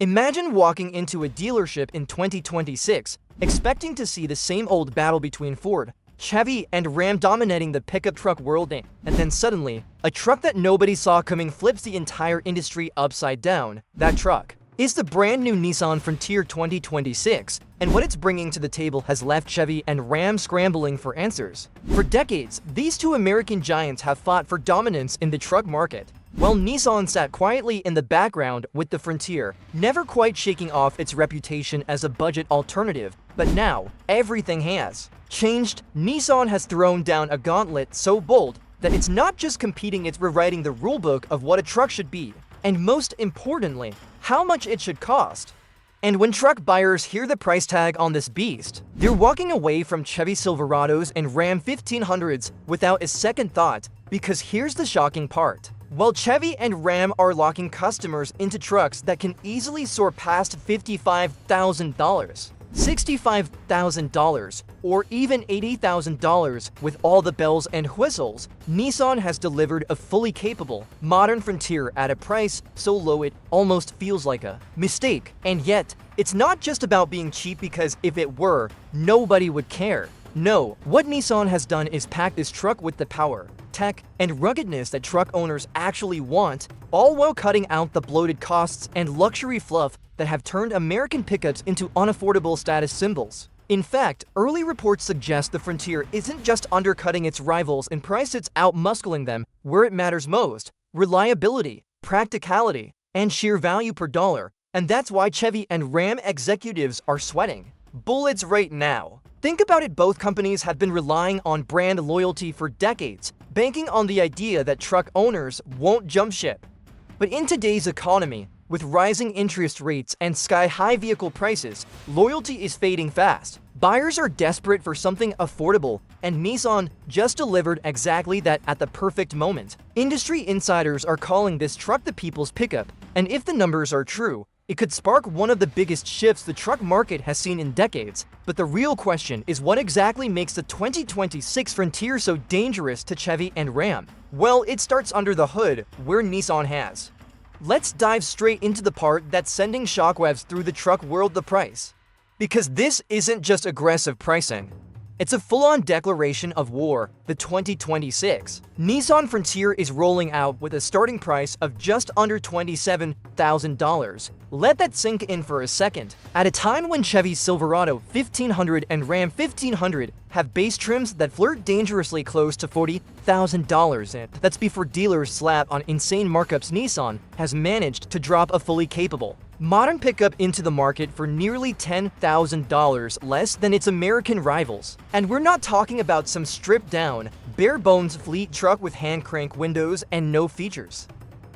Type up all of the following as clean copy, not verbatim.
Imagine walking into a dealership in 2026, expecting to see the same old battle between Ford, Chevy, and Ram dominating the pickup truck world, and then suddenly, a truck that nobody saw coming flips the entire industry upside down. That truck is the brand new Nissan Frontier 2026, and what it's bringing to the table has left Chevy and Ram scrambling for answers. For decades, these two American giants have fought for dominance in the truck market, while Nissan sat quietly in the background with the Frontier, never quite shaking off its reputation as a budget alternative. But now, everything has changed. Nissan has thrown down a gauntlet so bold that it's not just competing, it's rewriting the rulebook of what a truck should be, and most importantly, how much it should cost. And when truck buyers hear the price tag on this beast, they're walking away from Chevy Silverados and Ram 1500s without a second thought, because here's the shocking part. While Chevy and Ram are locking customers into trucks that can easily soar past $55,000, $65,000, or even $80,000 with all the bells and whistles, Nissan has delivered a fully capable, modern Frontier at a price so low it almost feels like a mistake. And yet, it's not just about being cheap, because if it were, nobody would care. No, what Nissan has done is pack this truck with the power, tech, and ruggedness that truck owners actually want, all while cutting out the bloated costs and luxury fluff that have turned American pickups into unaffordable status symbols. In fact, early reports suggest the Frontier isn't just undercutting its rivals in price, it's outmuscling them where it matters most: reliability, practicality, and sheer value per dollar. And that's why Chevy and Ram executives are sweating bullets right now. Think about it, both companies have been relying on brand loyalty for decades, banking on the idea that truck owners won't jump ship. But in today's economy, with rising interest rates and sky-high vehicle prices, loyalty is fading fast. Buyers are desperate for something affordable, and Nissan just delivered exactly that at the perfect moment. Industry insiders are calling this truck the people's pickup, and if the numbers are true, it could spark one of the biggest shifts the truck market has seen in decades. But the real question is, what exactly makes the 2026 Frontier so dangerous to Chevy and Ram? Well, it starts under the hood, where Nissan has. Let's dive straight into the part that's sending shockwaves through the truck world: the price. Because this isn't just aggressive pricing. It's a full-on declaration of war. The 2026 Nissan Frontier is rolling out with a starting price of just under $27,000. Let that sink in for a second. At a time when Chevy Silverado 1500 and Ram 1500 have base trims that flirt dangerously close to $40,000, and that's before dealers slap on insane markups, Nissan has managed to drop a fully capable, modern pickup into the market for nearly $10,000 less than its American rivals. And we're not talking about some stripped-down, bare-bones fleet truck with hand-crank windows and no features.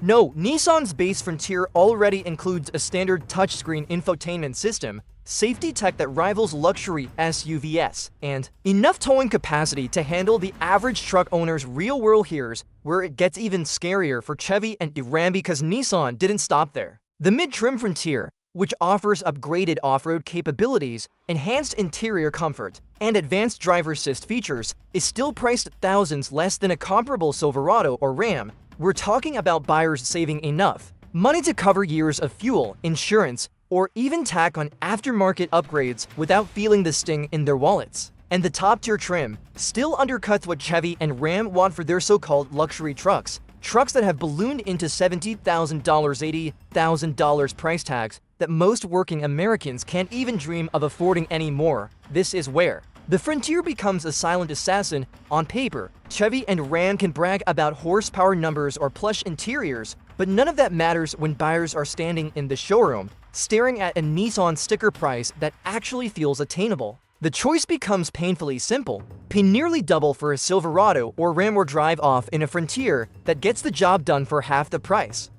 No, Nissan's base Frontier already includes a standard touchscreen infotainment system, safety tech that rivals luxury SUVs, and enough towing capacity to handle the average truck owner's real-world. Here's where it gets even scarier for Chevy and Ram, because Nissan didn't stop there. The mid-trim Frontier, which offers upgraded off-road capabilities, enhanced interior comfort, and advanced driver assist features, is still priced thousands less than a comparable Silverado or Ram. We're talking about buyers saving enough money to cover years of fuel, insurance, or even tack on aftermarket upgrades without feeling the sting in their wallets. And the top-tier trim still undercuts what Chevy and Ram want for their so-called luxury trucks. Trucks that have ballooned into $70,000, $80,000 price tags that most working Americans can't even dream of affording anymore. This is where the Frontier becomes a silent assassin. On paper, Chevy and Ram can brag about horsepower numbers or plush interiors, but none of that matters when buyers are standing in the showroom, staring at a Nissan sticker price that actually feels attainable. The choice becomes painfully simple: pay nearly double for a Silverado or Ram, or drive off in a Frontier that gets the job done for half the price.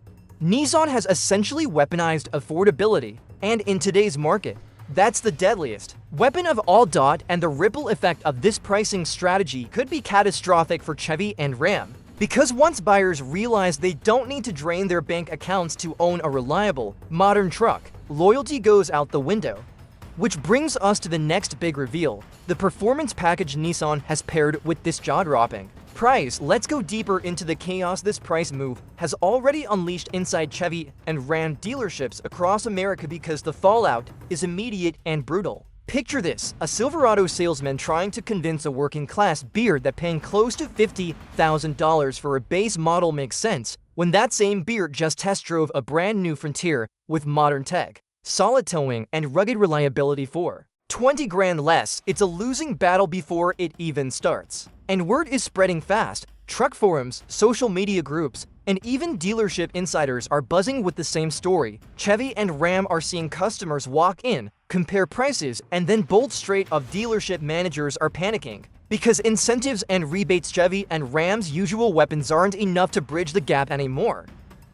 Nissan has essentially weaponized affordability, and in today's market, that's the deadliest weapon of all. And the ripple effect of this pricing strategy could be catastrophic for Chevy and Ram, because once buyers realize they don't need to drain their bank accounts to own a reliable, modern truck, loyalty goes out the window. Which brings us to the next big reveal: the performance package Nissan has paired with this jaw-dropping Price. Let's go deeper into the chaos this price move has already unleashed inside Chevy and Ram dealerships across America because the fallout is immediate and brutal. Picture this, a Silverado salesman trying to convince a working-class beard that paying close to $50,000 for a base model makes sense, when that same beard just test drove a brand new Frontier with modern tech, solid towing, and rugged reliability for 20 grand less. It's a losing battle before it even starts. And word is spreading fast. Truck forums, social media groups, and even dealership insiders are buzzing with the same story. Chevy and Ram are seeing customers walk in, compare prices, and then bolt straight up. Dealership managers are panicking because incentives and rebates, Chevy and Ram's usual weapons, aren't enough to bridge the gap anymore.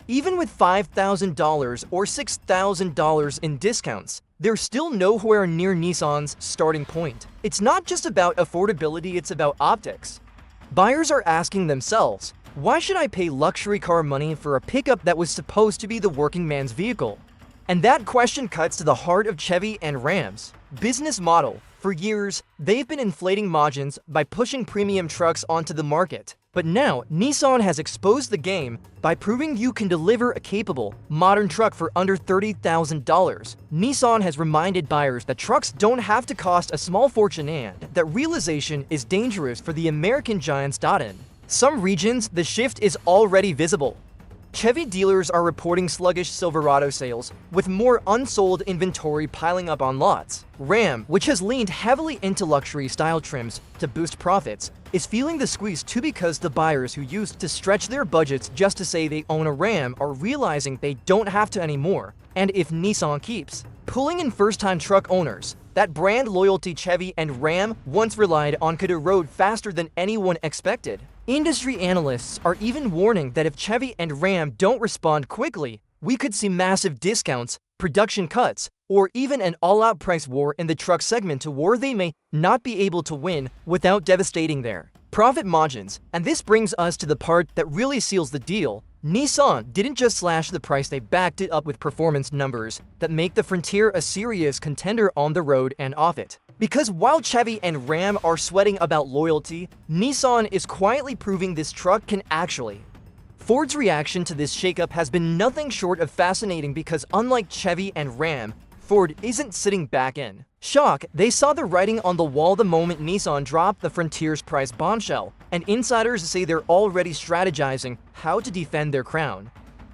Even with $5,000 or $6,000 in discounts, they're still nowhere near Nissan's starting point. It's not just about affordability, it's about optics. Buyers are asking themselves, why should I pay luxury car money for a pickup that was supposed to be the working man's vehicle? And that question cuts to the heart of Chevy and Ram's business model. For years, they've been inflating margins by pushing premium trucks onto the market. But now, Nissan has exposed the game by proving you can deliver a capable, modern truck for under $30,000. Nissan has reminded buyers that trucks don't have to cost a small fortune, and that realization is dangerous for the American giants. In some regions, the shift is already visible. Chevy dealers are reporting sluggish Silverado sales, with more unsold inventory piling up on lots. Ram, which has leaned heavily into luxury-style trims to boost profits, is feeling the squeeze too, because the buyers who used to stretch their budgets just to say they own a Ram are realizing they don't have to anymore. And if Nissan keeps pulling in first-time truck owners, that brand loyalty Chevy and Ram once relied on could erode faster than anyone expected. Industry analysts are even warning that if Chevy and Ram don't respond quickly, we could see massive discounts, production cuts, or even an all-out price war in the truck segment, a war they may not be able to win without devastating their profit margins. And this brings us to the part that really seals the deal. Nissan didn't just slash the price, they backed it up with performance numbers that make the Frontier a serious contender on the road and off it. Because while Chevy and Ram are sweating about loyalty, Nissan is quietly proving this truck can actually. Ford's reaction to this shakeup has been nothing short of fascinating, because unlike Chevy and Ram, Ford isn't sitting back in shock. They saw the writing on the wall the moment Nissan dropped the Frontier's price bombshell, and insiders say they're already strategizing how to defend their crown.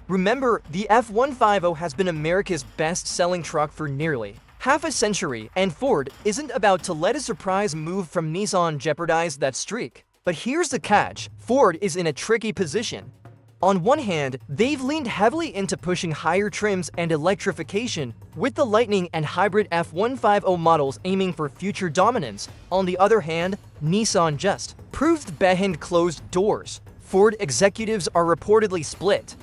Remember, the F-150 has been America's best-selling truck for nearly half a century, and Ford isn't about to let a surprise move from Nissan jeopardize that streak. But here's the catch: Ford is in a tricky position. On one hand, they've leaned heavily into pushing higher trims and electrification, with the Lightning and hybrid F-150 models aiming for future dominance. On the other hand, Nissan just proved behind closed doors. Ford executives are reportedly split.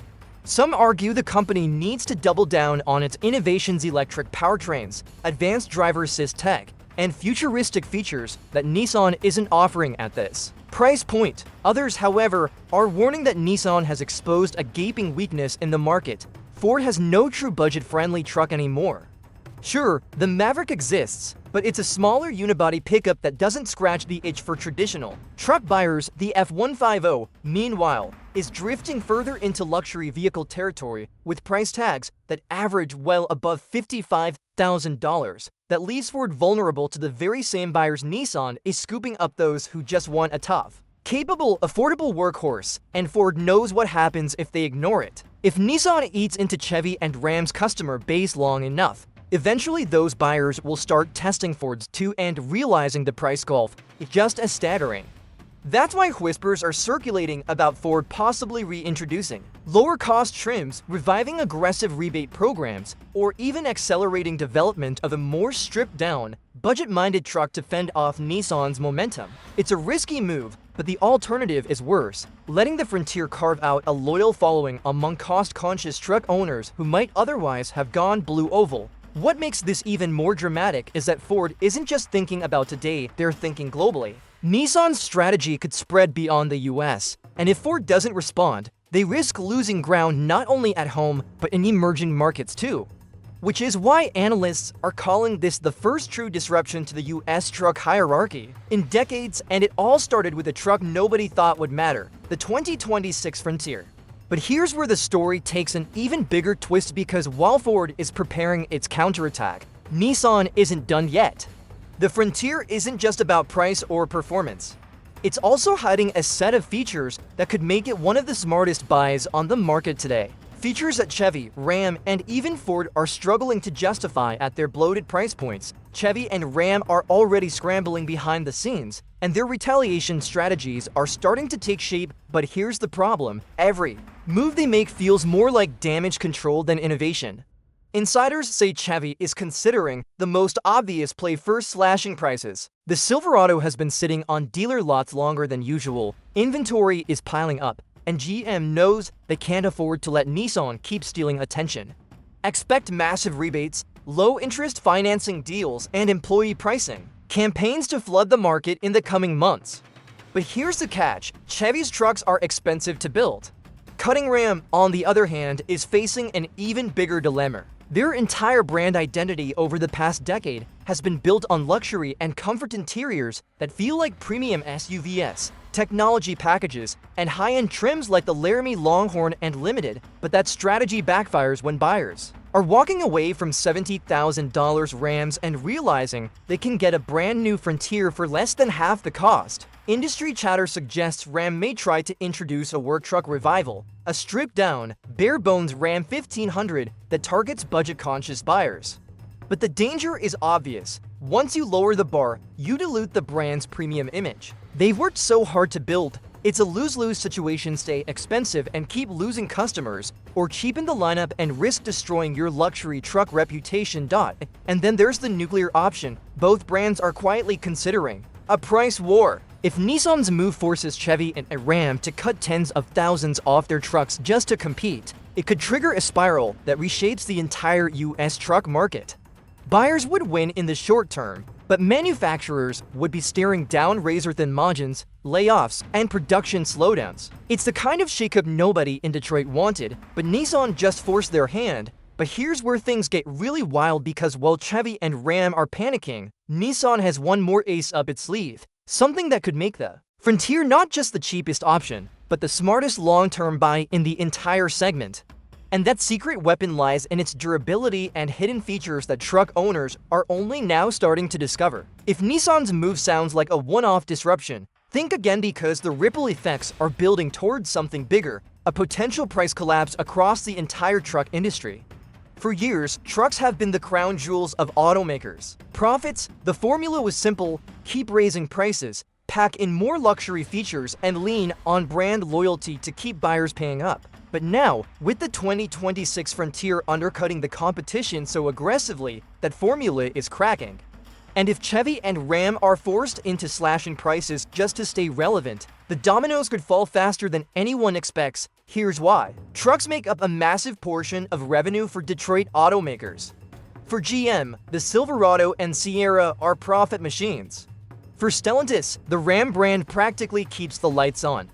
Some argue the company needs to double down on its innovations: electric powertrains, advanced driver assist tech, and futuristic features that Nissan isn't offering at this price point. Others, however, are warning that Nissan has exposed a gaping weakness in the market. Ford has no true budget-friendly truck anymore. Sure, the Maverick exists, but it's a smaller unibody pickup that doesn't scratch the itch for traditional truck buyers. The F-150, meanwhile, is drifting further into luxury vehicle territory, with price tags that average well above $55,000. That leaves Ford vulnerable to the very same buyers Nissan is scooping up: those who just want a tough, capable, affordable workhorse. And Ford knows what happens if they ignore it. If Nissan eats into Chevy and Ram's customer base long enough, eventually those buyers will start testing Fords too, and realizing the price gulf is just as staggering. That's why whispers are circulating about Ford possibly reintroducing lower-cost trims, reviving aggressive rebate programs, or even accelerating development of a more stripped-down, budget-minded truck to fend off Nissan's momentum. It's a risky move, but the alternative is worse: letting the Frontier carve out a loyal following among cost-conscious truck owners who might otherwise have gone blue oval. What makes this even more dramatic is that Ford isn't just thinking about today, they're thinking globally. Nissan's strategy could spread beyond the US, and if Ford doesn't respond, they risk losing ground not only at home but in emerging markets too. which is why analysts are calling this the first true disruption to the US truck hierarchy in decades, and it all started with a truck nobody thought would matter, the 2026 Frontier. But here's where the story takes an even bigger twist, because while Ford is preparing its counterattack, Nissan isn't done yet. The Frontier isn't just about price or performance. It's also hiding a set of features that could make it one of the smartest buys on the market today. Features that Chevy, Ram, and even Ford are struggling to justify at their bloated price points. Chevy and Ram are already scrambling behind the scenes, and their retaliation strategies are starting to take shape. But here's the problem: every move they make feels more like damage control than innovation. Insiders say Chevy is considering the most obvious play, first slashing prices. The Silverado has been sitting on dealer lots longer than usual, inventory is piling up, and GM knows they can't afford to let Nissan keep stealing attention. Expect massive rebates, low-interest financing deals, and employee pricing campaigns to flood the market in the coming months. But here's the catch: Chevy's trucks are expensive to build. Cutting Ram, on the other hand, is facing an even bigger dilemma. Their entire brand identity over the past decade has been built on luxury and comfort interiors that feel like premium SUVs, technology packages, and high-end trims like the Laramie Longhorn and Limited. But that strategy backfires when buyers are walking away from $70,000 Rams and realizing they can get a brand new Frontier for less than half the cost. Industry chatter suggests Ram may try to introduce a work truck revival, a stripped-down, bare-bones Ram 1500 that targets budget-conscious buyers. But the danger is obvious. Once you lower the bar, you dilute the brand's premium image. They've worked so hard to build. It's a lose-lose situation: stay expensive and keep losing customers, or cheapen the lineup and risk destroying your luxury truck reputation. And then there's the nuclear option both brands are quietly considering: a price war. If Nissan's move forces Chevy and Ram to cut tens of thousands off their trucks just to compete, it could trigger a spiral that reshapes the entire US truck market. Buyers would win in the short term, but manufacturers would be staring down razor-thin margins, layoffs, and production slowdowns. It's the kind of shakeup nobody in Detroit wanted, but Nissan just forced their hand. But here's where things get really wild, because while Chevy and Ram are panicking, Nissan has one more ace up its sleeve, something that could make the Frontier not just the cheapest option, but the smartest long-term buy in the entire segment. And that secret weapon lies in its durability and hidden features that truck owners are only now starting to discover. If Nissan's move sounds like a one-off disruption, think again, because the ripple effects are building towards something bigger: a potential price collapse across the entire truck industry. For years, trucks have been the crown jewels of automakers. Profits: the formula was simple: keep raising prices, pack in more luxury features, and lean on brand loyalty to keep buyers paying up. But now, with the 2026 Frontier undercutting the competition so aggressively, that formula is cracking. And if Chevy and Ram are forced into slashing prices just to stay relevant, the dominoes could fall faster than anyone expects. Here's why. Trucks make up a massive portion of revenue for Detroit automakers. For GM, the Silverado and Sierra are profit machines. For Stellantis, the Ram brand practically keeps the lights on.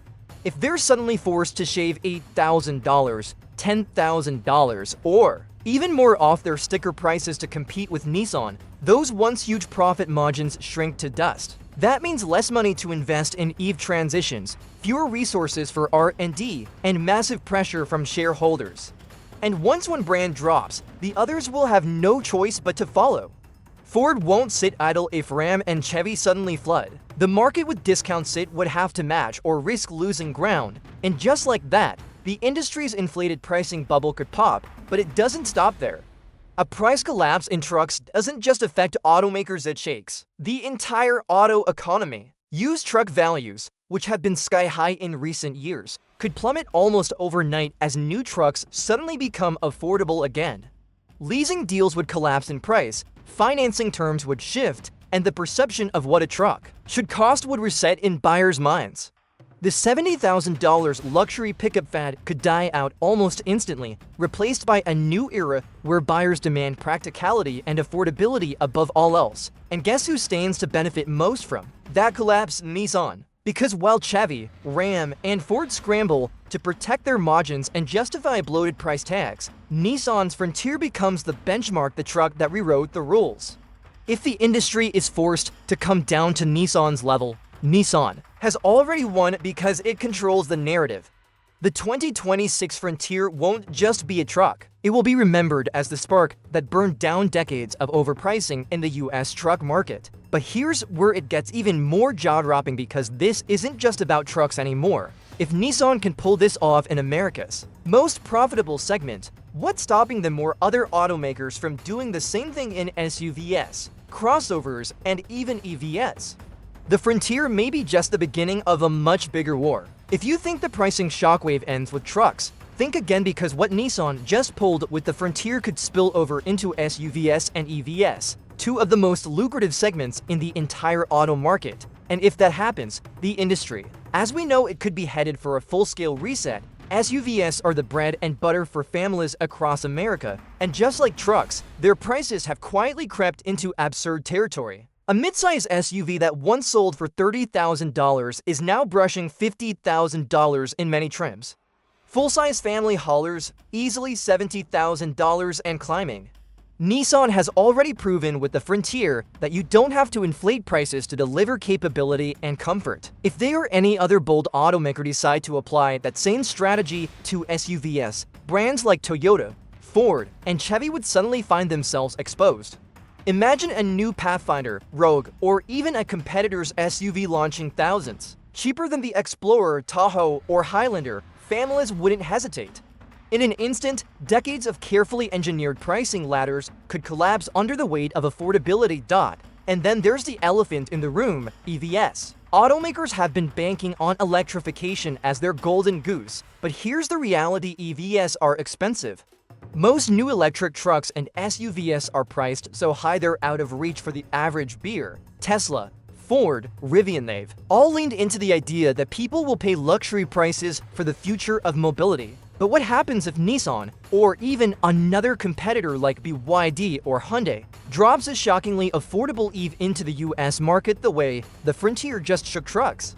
If they're suddenly forced to shave $8,000, $10,000, or even more off their sticker prices to compete with Nissan, those once huge profit margins shrink to dust. That means less money to invest in EV transitions, fewer resources for R&D, and massive pressure from shareholders. And once one brand drops, the others will have no choice but to follow. Ford won't sit idle if Ram and Chevy suddenly flood. The market with discounts it would have to match or risk losing ground. And just like that, the industry's inflated pricing bubble could pop. But it doesn't stop there. A price collapse in trucks doesn't just affect automakers, it shakes the entire auto economy. Used truck values, which have been sky high in recent years, could plummet almost overnight as new trucks suddenly become affordable again. Leasing deals would collapse in price, financing terms would shift, and the perception of what a truck should cost would reset in buyers' minds. The $70,000 luxury pickup fad could die out almost instantly, replaced by a new era where buyers demand practicality and affordability above all else. And guess who stands to benefit most from that collapse? Nissan. Because while Chevy, Ram, and Ford scramble to protect their margins and justify bloated price tags, Nissan's Frontier becomes the benchmark, the truck that rewrote the rules. If the industry is forced to come down to Nissan's level, Nissan has already won because it controls the narrative. The 2026 Frontier won't just be a truck. It will be remembered as the spark that burned down decades of overpricing in the US truck market. But here's where it gets even more jaw-dropping, because this isn't just about trucks anymore. If Nissan can pull this off in America's most profitable segment, what's stopping them or other automakers from doing the same thing in SUVs, crossovers, and even EVs? The Frontier may be just the beginning of a much bigger war. If you think the pricing shockwave ends with trucks, think again, because what Nissan just pulled with the Frontier could spill over into SUVs and EVs, two of the most lucrative segments in the entire auto market. And if that happens, the industry, as we know it, could be headed for a full-scale reset. SUVs are the bread and butter for families across America, and just like trucks, their prices have quietly crept into absurd territory. A midsize SUV that once sold for $30,000 is now brushing $50,000 in many trims. Full-size family haulers, easily $70,000 and climbing. Nissan has already proven with the Frontier that you don't have to inflate prices to deliver capability and comfort. If they or any other bold automaker decide to apply that same strategy to SUVs, brands like Toyota, Ford, and Chevy would suddenly find themselves exposed. Imagine a new Pathfinder, Rogue, or even a competitor's SUV launching thousands. Cheaper than the Explorer, Tahoe, or Highlander, families wouldn't hesitate. In an instant, decades of carefully engineered pricing ladders could collapse under the weight of affordability. And then there's the elephant in the room, EVs. Automakers have been banking on electrification as their golden goose, but here's the reality: EVs are expensive. Most new electric trucks and SUVs are priced so high they're out of reach for the average buyer. Tesla, Ford, Rivian, they've all leaned into the idea that people will pay luxury prices for the future of mobility. But what happens if Nissan, or even another competitor like BYD or Hyundai, drops a shockingly affordable EV into the US market the way the Frontier just shook trucks?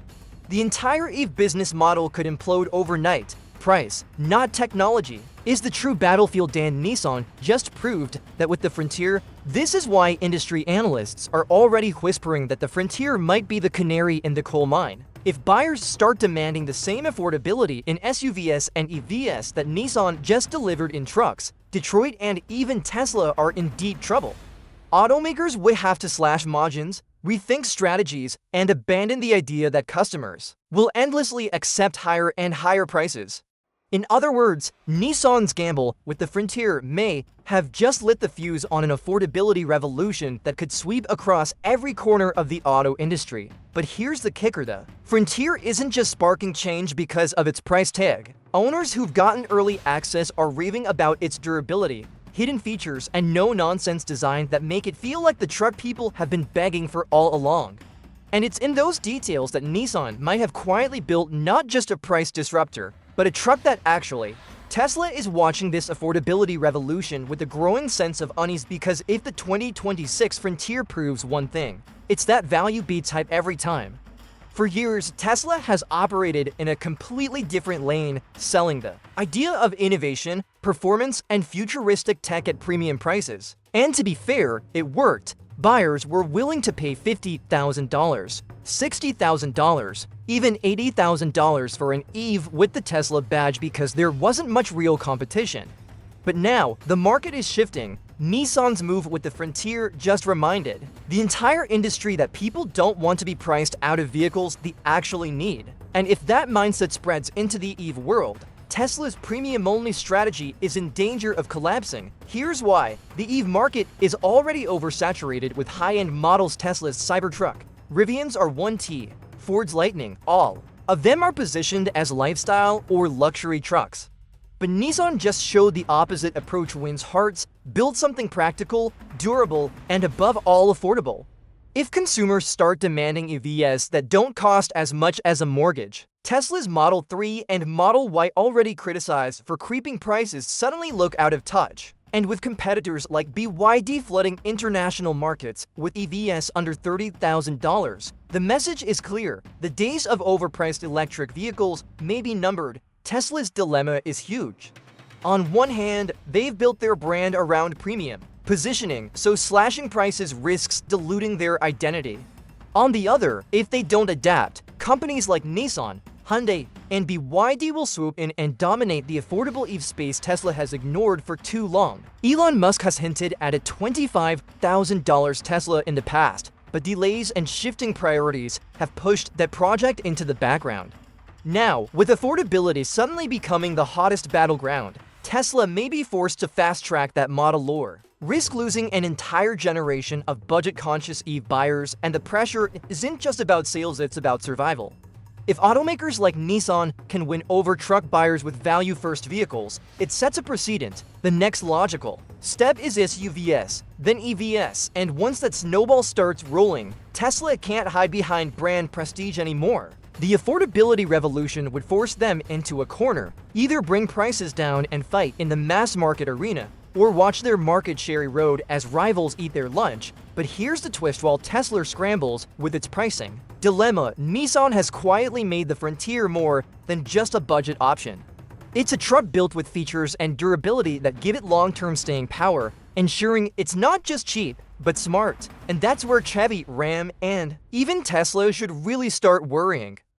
The entire EV business model could implode overnight. Price, not technology, is the true battlefield, and Nissan just proved that with the Frontier. This is why industry analysts are already whispering that the Frontier might be the canary in the coal mine. If buyers start demanding the same affordability in SUVs and EVs that Nissan just delivered in trucks, Detroit and even Tesla are in deep trouble. Automakers would have to slash margins, rethink strategies, and abandon the idea that customers will endlessly accept higher and higher prices. In other words, Nissan's gamble with the Frontier may have just lit the fuse on an affordability revolution that could sweep across every corner of the auto industry. But here's the kicker: the Frontier isn't just sparking change because of its price tag. Owners who've gotten early access are raving about its durability, hidden features, and no-nonsense design that make it feel like the truck people have been begging for all along. And it's in those details that Nissan might have quietly built not just a price disruptor, but a truck that actually. Tesla is watching this affordability revolution with a growing sense of unease, because if the 2026 Frontier proves one thing, it's that value beats hype every time. For years, Tesla has operated in a completely different lane, selling the idea of innovation, performance, and futuristic tech at premium prices. And to be fair, it worked. Buyers were willing to pay $50,000, $60,000, even $80,000 for an EV with the Tesla badge because there wasn't much real competition. But now, the market is shifting. Nissan's move with the Frontier just reminded the entire industry that people don't want to be priced out of vehicles they actually need. And if that mindset spreads into the EV world, Tesla's premium-only strategy is in danger of collapsing. Here's why. The EV market is already oversaturated with high-end models. Tesla's Cybertruck, Rivian's R1T, Ford's Lightning, all of them are positioned as lifestyle or luxury trucks. But Nissan just showed the opposite approach wins hearts: build something practical, durable, and above all affordable. If consumers start demanding EVs that don't cost as much as a mortgage, Tesla's Model 3 and Model Y, already criticized for creeping prices, suddenly look out of touch. And with competitors like BYD flooding international markets with EVs under $30,000, the message is clear: the days of overpriced electric vehicles may be numbered. Tesla's dilemma is huge. On one hand, they've built their brand around premium positioning, so slashing prices risks diluting their identity. On the other, if they don't adapt, companies like Nissan, Hyundai, and BYD will swoop in and dominate the affordable EV space Tesla has ignored for too long. Elon Musk has hinted at a $25,000 Tesla in the past, but delays and shifting priorities have pushed that project into the background. Now, with affordability suddenly becoming the hottest battleground, Tesla may be forced to fast-track that model lore. Risk losing an entire generation of budget-conscious EV buyers, and the pressure isn't just about sales, it's about survival. If automakers like Nissan can win over truck buyers with value-first vehicles, it sets a precedent. The next logical step is SUVs, then EVs, and once that snowball starts rolling, Tesla can't hide behind brand prestige anymore. The affordability revolution would force them into a corner, either bring prices down and fight in the mass market arena, or watch their market share erode as rivals eat their lunch. But here's the twist: while Tesla scrambles with its pricing dilemma, Nissan has quietly made the Frontier more than just a budget option. It's a truck built with features and durability that give it long-term staying power, ensuring it's not just cheap, but smart. And that's where Chevy, Ram, and even Tesla should really start worrying.